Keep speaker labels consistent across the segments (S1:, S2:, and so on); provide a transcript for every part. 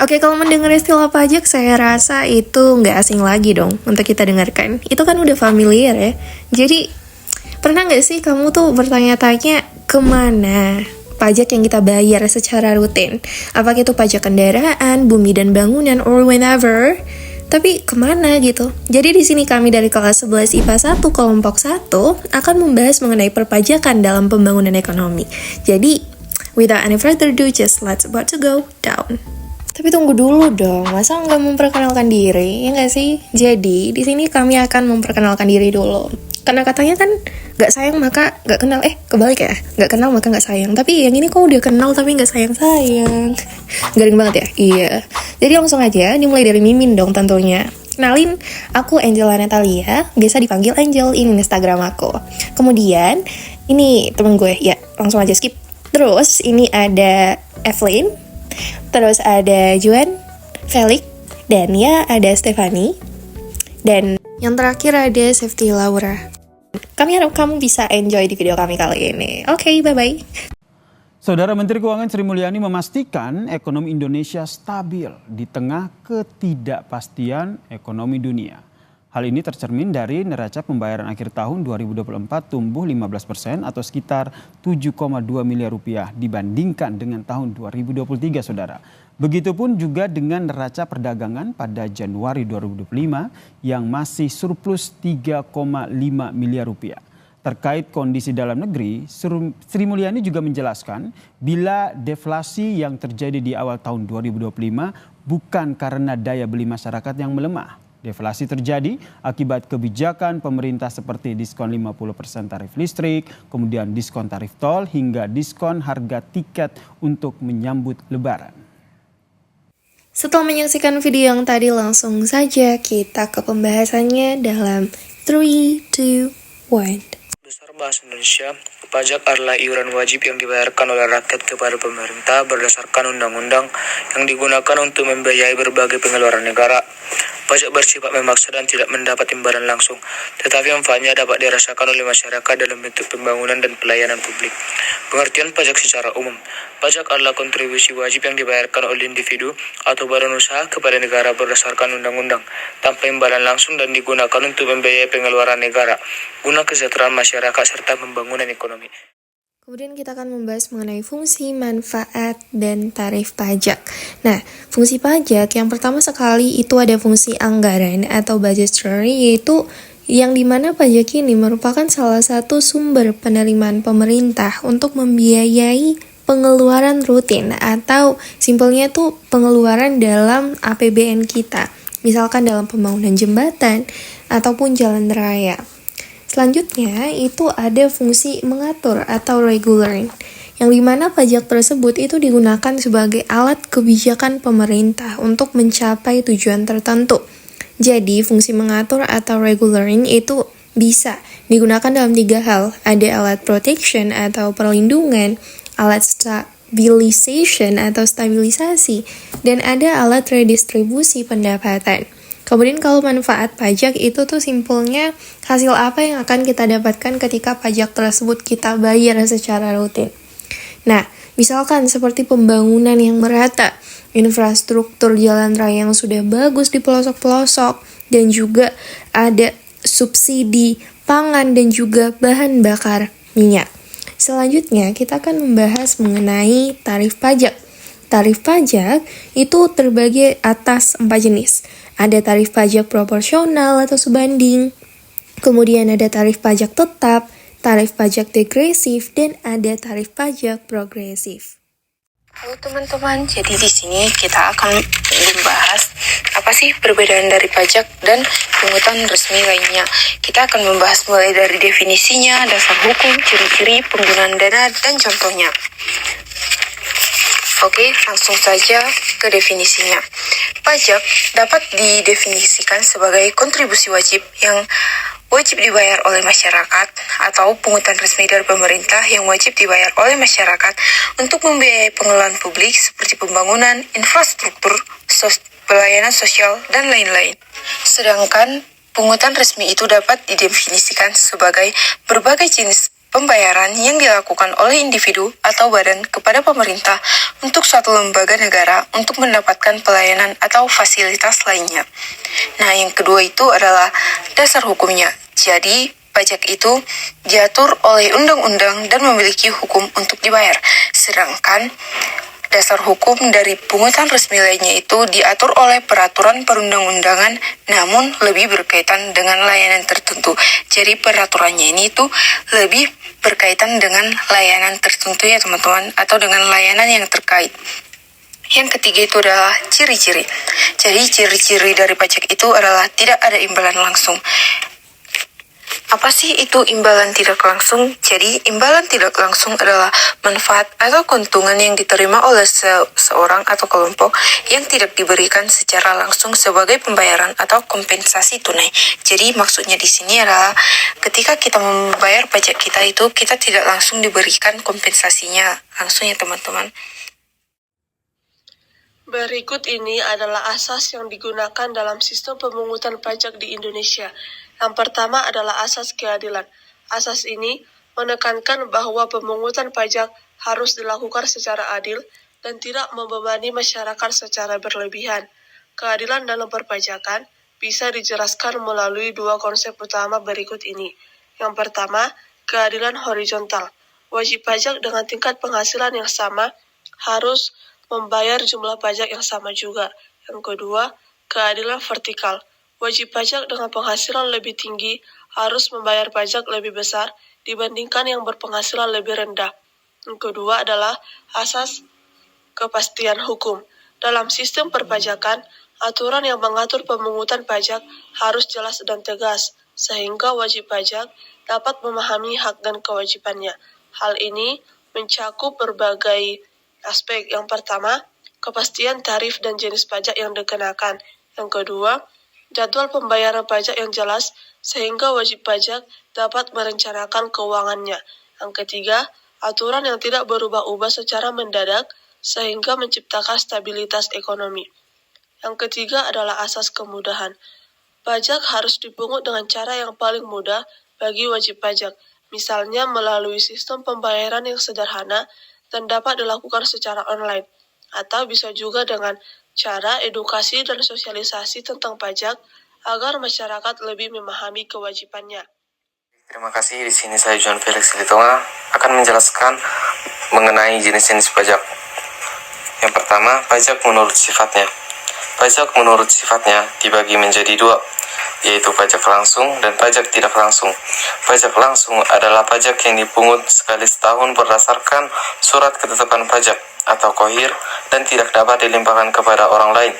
S1: Oke, kalau mendengar istilah pajak, saya rasa itu nggak asing lagi dong untuk kita dengarkan. Itu kan udah familiar ya. Jadi, pernah nggak sih kamu tuh bertanya-tanya kemana pajak yang kita bayar secara rutin? Apakah itu pajak kendaraan, bumi dan bangunan, or whenever? Tapi kemana gitu? Jadi di sini kami dari kelas 11 IPA 1 kelompok 1 akan membahas mengenai perpajakan dalam pembangunan ekonomi. Jadi, without any further ado, just let's about to go down. Tapi tunggu dulu dong, masa nggak memperkenalkan diri, ya nggak sih? Jadi, di sini kami akan memperkenalkan diri dulu. Karena katanya kan nggak sayang maka nggak kenal, kebalik ya, nggak kenal maka nggak sayang. Tapi yang ini kok udah kenal tapi nggak sayang-sayang. Garing banget ya? Iya. Jadi langsung aja, dimulai dari Mimin dong tentunya. Kenalin, aku Angela Natalia, biasa dipanggil Angel, ini Instagram aku. Kemudian, ini temen gue, ya langsung aja skip. Terus, ini ada Evelyn, terus ada Juan, Felix, dan ya ada Stephanie. Dan yang terakhir ada Safety Laura. Kami harap kamu bisa enjoy di video kami kali ini. Oke, bye-bye.
S2: Saudara Menteri Keuangan Sri Mulyani memastikan ekonomi Indonesia stabil di tengah ketidakpastian ekonomi dunia. Hal ini tercermin dari neraca pembayaran akhir tahun 2024 tumbuh 15% atau sekitar 7,2 miliar rupiah dibandingkan dengan tahun 2023, saudara. Begitupun juga dengan neraca perdagangan pada Januari 2025 yang masih surplus 3,5 miliar rupiah. Terkait kondisi dalam negeri, Sri Mulyani juga menjelaskan bila deflasi yang terjadi di awal tahun 2025 bukan karena daya beli masyarakat yang melemah. Deflasi terjadi akibat kebijakan pemerintah seperti diskon 50% tarif listrik, kemudian diskon tarif tol hingga diskon harga tiket untuk menyambut Lebaran.
S1: Setelah menyaksikan video yang tadi, langsung saja kita ke pembahasannya dalam 3, 2, 1.
S3: Besar Bahasa Indonesia, pajak adalah iuran wajib yang dibayarkan oleh rakyat kepada pemerintah berdasarkan undang-undang yang digunakan untuk membiayai berbagai pengeluaran negara. Pajak bersifat memaksa dan tidak mendapat imbalan langsung, tetapi manfaatnya dapat dirasakan oleh masyarakat dalam bentuk pembangunan dan pelayanan publik. Pengertian pajak secara umum. Pajak adalah kontribusi wajib yang dibayarkan oleh individu atau badan usaha kepada negara berdasarkan undang-undang, tanpa imbalan langsung dan digunakan untuk membiayai pengeluaran negara, guna kesejahteraan masyarakat serta pembangunan ekonomi.
S1: Kemudian kita akan membahas mengenai fungsi, manfaat, dan tarif pajak. Nah, fungsi pajak yang pertama sekali itu ada fungsi anggaran atau budgetary, yaitu yang dimana pajak ini merupakan salah satu sumber penerimaan pemerintah untuk membiayai pengeluaran rutin atau simpelnya itu pengeluaran dalam APBN kita. Misalkan dalam pembangunan jembatan ataupun jalan raya. Selanjutnya itu ada fungsi mengatur atau regulating, yang dimana pajak tersebut itu digunakan sebagai alat kebijakan pemerintah untuk mencapai tujuan tertentu. Jadi fungsi mengatur atau regulating itu bisa digunakan dalam 3 hal. Ada alat protection atau perlindungan, alat stabilization atau stabilisasi, dan ada alat redistribusi pendapatan. Kemudian kalau manfaat pajak itu tuh simpelnya hasil apa yang akan kita dapatkan ketika pajak tersebut kita bayar secara rutin. Nah, misalkan seperti pembangunan yang merata, infrastruktur jalan raya yang sudah bagus di pelosok-pelosok, dan juga ada subsidi pangan dan juga bahan bakar minyak. Selanjutnya kita akan membahas mengenai tarif pajak. Tarif pajak itu terbagi atas 4 jenis. Ada tarif pajak proporsional atau sebanding, kemudian ada tarif pajak tetap, tarif pajak degresif, dan ada tarif pajak progresif.
S4: Halo teman-teman, jadi di sini kita akan membahas apa sih perbedaan dari pajak dan pungutan resmi lainnya. Kita akan membahas mulai dari definisinya, dasar hukum, ciri-ciri, penggunaan dana, dan contohnya. Oke, langsung saja ke definisinya. Pajak dapat didefinisikan sebagai kontribusi wajib yang wajib dibayar oleh masyarakat atau pungutan resmi dari pemerintah yang wajib dibayar oleh masyarakat untuk membiayai pengelolaan publik seperti pembangunan, infrastruktur, pelayanan sosial, dan lain-lain. Sedangkan pungutan resmi itu dapat didefinisikan sebagai berbagai jenis pembayaran yang dilakukan oleh individu atau badan kepada pemerintah untuk suatu lembaga negara untuk mendapatkan pelayanan atau fasilitas lainnya. Nah, yang kedua itu adalah dasar hukumnya. Jadi, pajak itu diatur oleh undang-undang dan memiliki hukum untuk dibayar. Sedangkan dasar hukum dari pungutan resmi lainnya itu diatur oleh peraturan perundang-undangan, namun lebih berkaitan dengan layanan tertentu. Jadi peraturannya ini tuh lebih berkaitan dengan layanan tertentu ya teman-teman, atau dengan layanan yang terkait. Yang ketiga itu adalah ciri-ciri. Jadi ciri-ciri dari pajak itu adalah tidak ada imbalan langsung. Apa sih itu imbalan tidak langsung? Jadi, imbalan tidak langsung adalah manfaat atau keuntungan yang diterima oleh seorang atau kelompok yang tidak diberikan secara langsung sebagai pembayaran atau kompensasi tunai. Jadi, maksudnya di sini adalah ketika kita membayar pajak kita itu, kita tidak langsung diberikan kompensasinya langsung ya teman-teman.
S5: Berikut ini adalah asas yang digunakan dalam sistem pemungutan pajak di Indonesia. Yang pertama adalah asas keadilan. Asas ini menekankan bahwa pemungutan pajak harus dilakukan secara adil dan tidak membebani masyarakat secara berlebihan. Keadilan dalam perpajakan bisa dijelaskan melalui dua konsep utama berikut ini. Yang pertama, keadilan horizontal. Wajib pajak dengan tingkat penghasilan yang sama harus membayar jumlah pajak yang sama juga. Yang kedua, keadilan vertikal. Wajib pajak dengan penghasilan lebih tinggi harus membayar pajak lebih besar dibandingkan yang berpenghasilan lebih rendah. Yang kedua adalah asas kepastian hukum. Dalam sistem perpajakan, aturan yang mengatur pemungutan pajak harus jelas dan tegas, sehingga wajib pajak dapat memahami hak dan kewajibannya. Hal ini mencakup berbagai aspek. Yang pertama, kepastian tarif dan jenis pajak yang dikenakan. Yang kedua, jadwal pembayaran pajak yang jelas sehingga wajib pajak dapat merencanakan keuangannya. Yang ketiga, aturan yang tidak berubah-ubah secara mendadak sehingga menciptakan stabilitas ekonomi. Yang ketiga adalah asas kemudahan. Pajak harus dipungut dengan cara yang paling mudah bagi wajib pajak, misalnya melalui sistem pembayaran yang sederhana dan dapat dilakukan secara online, atau bisa juga dengan cara edukasi dan sosialisasi tentang pajak agar masyarakat lebih memahami kewajibannya.
S3: Terima kasih. Di sini saya John Felix Litonga akan menjelaskan mengenai jenis-jenis pajak. Yang pertama, pajak menurut sifatnya. Pajak menurut sifatnya dibagi menjadi dua, yaitu pajak langsung dan pajak tidak langsung. Pajak langsung adalah pajak yang dipungut sekali setahun berdasarkan surat ketetapan pajak atau KOHIR dan tidak dapat dilimpahkan kepada orang lain.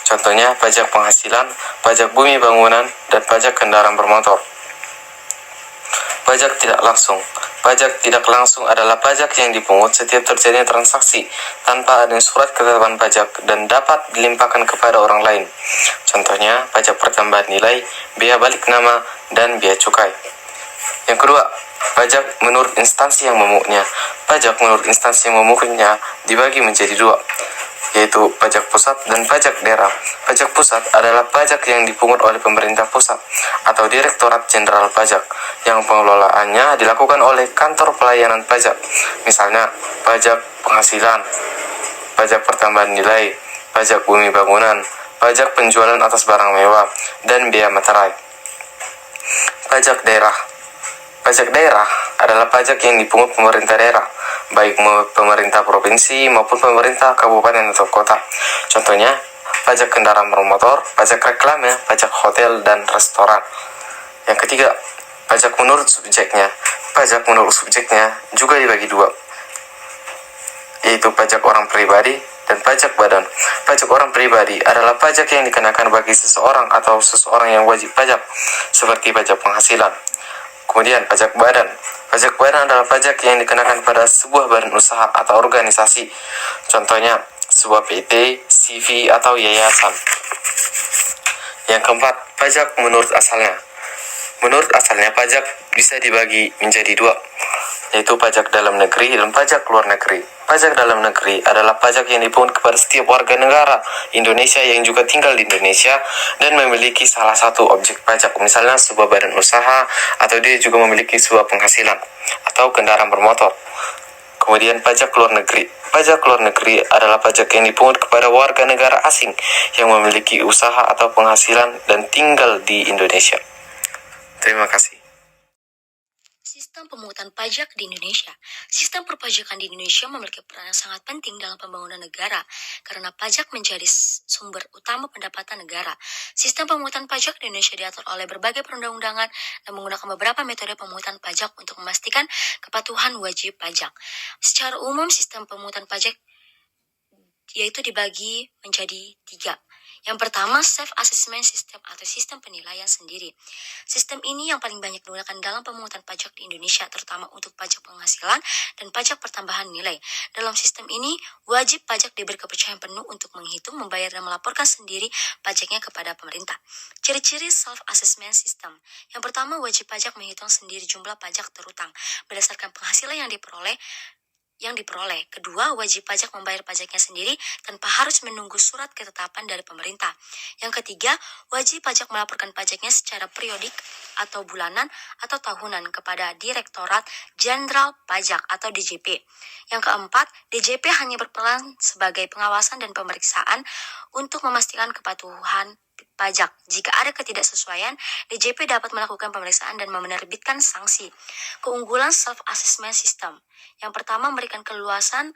S3: Contohnya pajak penghasilan, pajak bumi bangunan, dan pajak kendaraan bermotor. Pajak tidak langsung. Pajak tidak langsung adalah pajak yang dipungut setiap terjadinya transaksi tanpa adanya surat ketetapan pajak dan dapat dilimpahkan kepada orang lain. Contohnya pajak pertambahan nilai, bea balik nama, dan bea cukai. Yang kedua, pajak menurut instansi yang memungutnya. Pajak menurut instansi yang memungutnya dibagi menjadi dua, yaitu pajak pusat dan pajak daerah. Pajak pusat adalah pajak yang dipungut oleh pemerintah pusat atau Direktorat Jenderal Pajak yang pengelolaannya dilakukan oleh kantor pelayanan pajak. Misalnya, pajak penghasilan, pajak pertambahan nilai, pajak bumi bangunan, pajak penjualan atas barang mewah, dan bea materai. Pajak daerah. Pajak daerah adalah pajak yang dipungut pemerintah daerah, baik pemerintah provinsi maupun pemerintah kabupaten atau kota. Contohnya, pajak kendaraan bermotor, pajak reklame, pajak hotel dan restoran. Yang ketiga, pajak menurut subjeknya. Pajak menurut subjeknya juga dibagi dua, yaitu pajak orang pribadi dan pajak badan. Pajak orang pribadi adalah pajak yang dikenakan bagi seseorang atau seseorang yang wajib pajak, seperti pajak penghasilan. Kemudian pajak badan. Pajak badan adalah pajak yang dikenakan pada sebuah badan usaha atau organisasi. Contohnya sebuah PT, CV, atau yayasan. Yang keempat, pajak menurut asalnya. Menurut asalnya pajak bisa dibagi menjadi dua. yaitu pajak dalam negeri dan pajak luar negeri. Pajak dalam negeri adalah pajak yang dipungut kepada setiap warga negara Indonesia yang juga tinggal di Indonesia dan memiliki salah satu objek pajak, misalnya sebuah badan usaha atau dia juga memiliki sebuah penghasilan atau kendaraan bermotor. Kemudian pajak luar negeri. Pajak luar negeri adalah pajak yang dipungut kepada warga negara asing yang memiliki usaha atau penghasilan dan tinggal di Indonesia. Terima kasih.
S6: Sistem pemungutan pajak di Indonesia. Sistem perpajakan di Indonesia memiliki peran yang sangat penting dalam pembangunan negara karena pajak menjadi sumber utama pendapatan negara. Sistem pemungutan pajak di Indonesia diatur oleh berbagai perundang-undangan dan menggunakan beberapa metode pemungutan pajak untuk memastikan kepatuhan wajib pajak. Secara umum, sistem pemungutan pajak yaitu dibagi menjadi 3. Yang pertama, self-assessment system atau sistem penilaian sendiri. Sistem ini yang paling banyak digunakan dalam pemungutan pajak di Indonesia, terutama untuk pajak penghasilan dan pajak pertambahan nilai. Dalam sistem ini, wajib pajak diberi kepercayaan penuh untuk menghitung, membayar, dan melaporkan sendiri pajaknya kepada pemerintah. Ciri-ciri self-assessment system. Yang pertama, wajib pajak menghitung sendiri jumlah pajak terutang berdasarkan penghasilan yang diperoleh. Kedua, wajib pajak membayar pajaknya sendiri tanpa harus menunggu surat ketetapan dari pemerintah. Yang ketiga, wajib pajak melaporkan pajaknya secara periodik atau bulanan atau tahunan kepada Direktorat Jenderal Pajak atau DJP. Yang keempat, DJP hanya berperan sebagai pengawasan dan pemeriksaan untuk memastikan kepatuhan pajak. Jika ada ketidaksesuaian, DJP dapat melakukan pemeriksaan dan menerbitkan sanksi. Keunggulan self-assessment system. Yang pertama, memberikan keluasan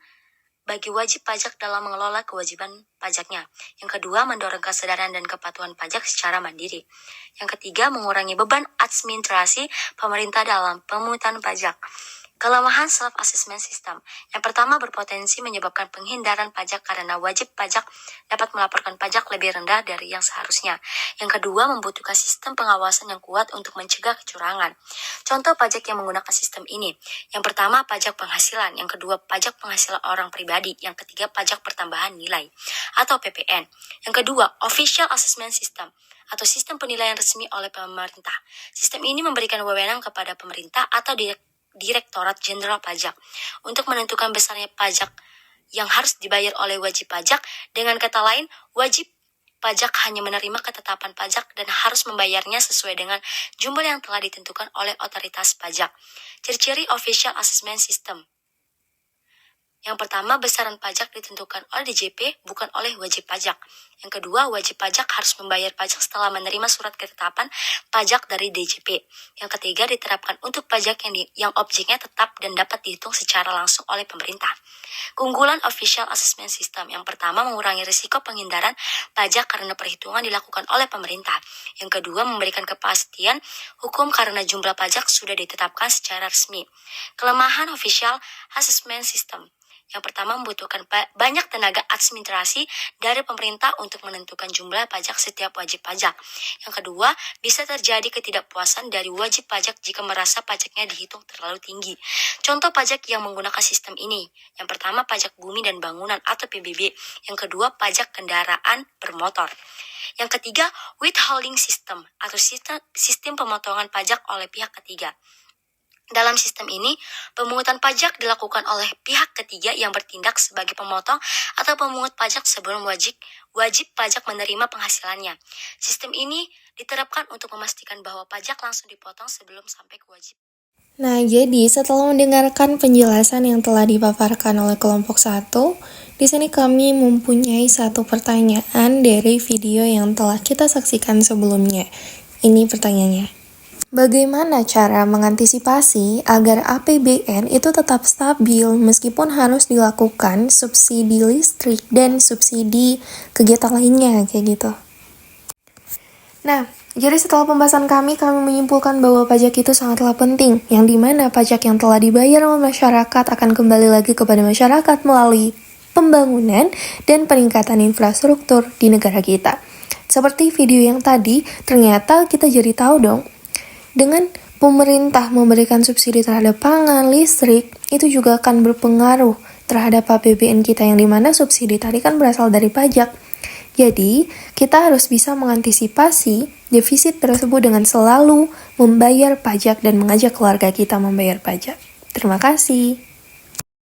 S6: bagi wajib pajak dalam mengelola kewajiban pajaknya. Yang kedua, mendorong kesadaran dan kepatuhan pajak secara mandiri. Yang ketiga, mengurangi beban administrasi pemerintah dalam pemungutan pajak. Kelemahan self-assessment system. Yang pertama, berpotensi menyebabkan penghindaran pajak karena wajib pajak dapat melaporkan pajak lebih rendah dari yang seharusnya. Yang kedua, membutuhkan sistem pengawasan yang kuat untuk mencegah kecurangan. Contoh pajak yang menggunakan sistem ini. Yang pertama, pajak penghasilan. Yang kedua, pajak penghasilan orang pribadi. Yang ketiga, pajak pertambahan nilai atau PPN. Yang kedua, official assessment system atau sistem penilaian resmi oleh pemerintah. Sistem ini memberikan wewenang kepada pemerintah atau Direktorat Jenderal Pajak untuk menentukan besarnya pajak yang harus dibayar oleh wajib pajak. Dengan kata lain, wajib pajak hanya menerima ketetapan pajak dan harus membayarnya sesuai dengan jumlah yang telah ditentukan oleh otoritas pajak. Ciri-ciri official assessment system. Yang pertama, besaran pajak ditentukan oleh DJP, bukan oleh wajib pajak. Yang kedua, wajib pajak harus membayar pajak setelah menerima surat ketetapan pajak dari DJP. Yang ketiga, diterapkan untuk pajak yang objeknya tetap dan dapat dihitung secara langsung oleh pemerintah. Keunggulan official assessment system. Yang pertama, mengurangi risiko penghindaran pajak karena perhitungan dilakukan oleh pemerintah. Yang kedua, memberikan kepastian hukum karena jumlah pajak sudah ditetapkan secara resmi. Kelemahan official assessment system. Yang pertama, membutuhkan banyak tenaga administrasi dari pemerintah untuk menentukan jumlah pajak setiap wajib pajak. Yang kedua, bisa terjadi ketidakpuasan dari wajib pajak jika merasa pajaknya dihitung terlalu tinggi. Contoh pajak yang menggunakan sistem ini. Yang pertama, pajak bumi dan bangunan atau PBB. Yang kedua, pajak kendaraan bermotor. Yang ketiga, withholding system atau sistem pemotongan pajak oleh pihak ketiga. Dalam sistem ini, pemungutan pajak dilakukan oleh pihak ketiga yang bertindak sebagai pemotong atau pemungut pajak sebelum wajib pajak menerima penghasilannya. Sistem ini diterapkan untuk memastikan bahwa pajak langsung dipotong sebelum sampai ke wajib.
S1: Nah, jadi setelah mendengarkan penjelasan yang telah dipaparkan oleh kelompok 1, di sini kami mempunyai satu pertanyaan dari video yang telah kita saksikan sebelumnya. Ini pertanyaannya. Bagaimana cara mengantisipasi agar APBN itu tetap stabil meskipun harus dilakukan subsidi listrik dan subsidi kegiatan lainnya kayak gitu. Nah, jadi setelah pembahasan kami menyimpulkan bahwa pajak itu sangatlah penting, yang dimana pajak yang telah dibayar oleh masyarakat akan kembali lagi kepada masyarakat melalui pembangunan dan peningkatan infrastruktur di negara kita. Seperti video yang tadi, ternyata kita jadi tahu dong, dengan pemerintah memberikan subsidi terhadap pangan, listrik, itu juga akan berpengaruh terhadap APBN kita yang dimana subsidi tadi kan berasal dari pajak. Jadi, kita harus bisa mengantisipasi defisit tersebut dengan selalu membayar pajak dan mengajak keluarga kita membayar pajak. Terima kasih.